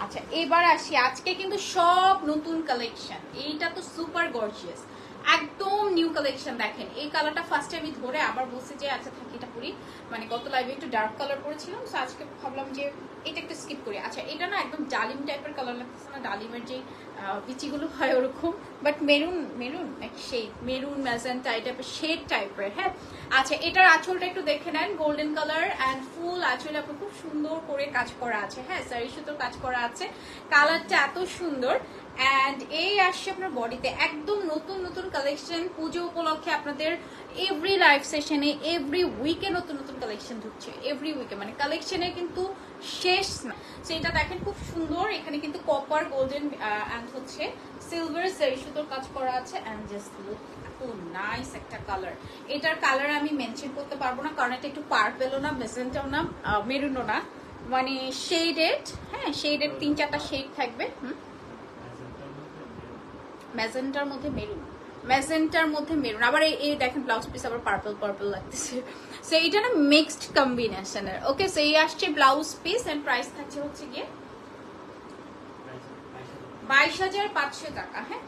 আচ্ছা এবার আসি, আজকে কিন্তু সব নতুন কালেকশন। এইটা তো সুপার গর্জিয়াস, একদম নিউ কালেকশন। দেখেন এই কালারটা ফার্স্টে আমি ধরে আবার বলছি যে আচ্ছা থাকি এটা পরি, মানে গত লাইভে একটু ডার্ক কালার পরেছিলাম, তো আজকে ভাবলাম যে এটা একটু স্কিপ করি। আচ্ছা এটা না একদম ডালিম টাইপের কালার লাগতেছে না, ডালিমের যে বিচিগুলো হয় ওরকম, but maroon maroon shade, maroon magenta এই টাইপের শেড টাইপের। হ্যাঁ আচ্ছা এটার আঁচলটা একটু দেখে নেন, গোল্ডেন কালার অ্যান্ড ফুল আঁচলে আপনার খুব সুন্দর করে কাজ করা আছে। হ্যাঁ সারি সুতোর কাজ করা আছে, কালারটা এত সুন্দর। অ্যান্ড এই আসছে আপনার বডিতে একদম নতুন নতুন কালেকশন। পুজো উপলক্ষে আপনাদের এভরি লাইভ সেশনে এভরি উইকে নতুন নতুন কালেকশন ঢুকছে, এভরি উইকে, মানে কালেকশনের কিন্তু শেষ না। তো এটা দেখেন খুব সুন্দর, এখানে কিন্তু কপার গোল্ডেন অ্যান্ড হচ্ছে সিলভার সারি সুতোর কাজ করা আছে। অ্যান্ড জাস্ট লুক এত নাইস একটা কালার। এটার কালার আমি মেনশন করতে পারবো না, কারণ এটা একটু পার্পেলও না, মেজেন্টাও না, মেরুনও না, মানে শেডেড। হ্যাঁ শেডেড 3-4টা শেড থাকবে। ম্যাজেন্টার মধ্যে মেরুন, ম্যাজেন্টার মধ্যে মেরুন, আবার এই দেখেন ব্লাউজ পিস আবার পার্পল পার্পল লাগতেছে। সো এইটা না মিক্সড কম্বিনেশনের। ওকে সো এই আসছে ব্লাউজ পিস এন্ড প্রাইস থাকছে হচ্ছে গিয়ে 22,500 টাকা। হ্যাঁ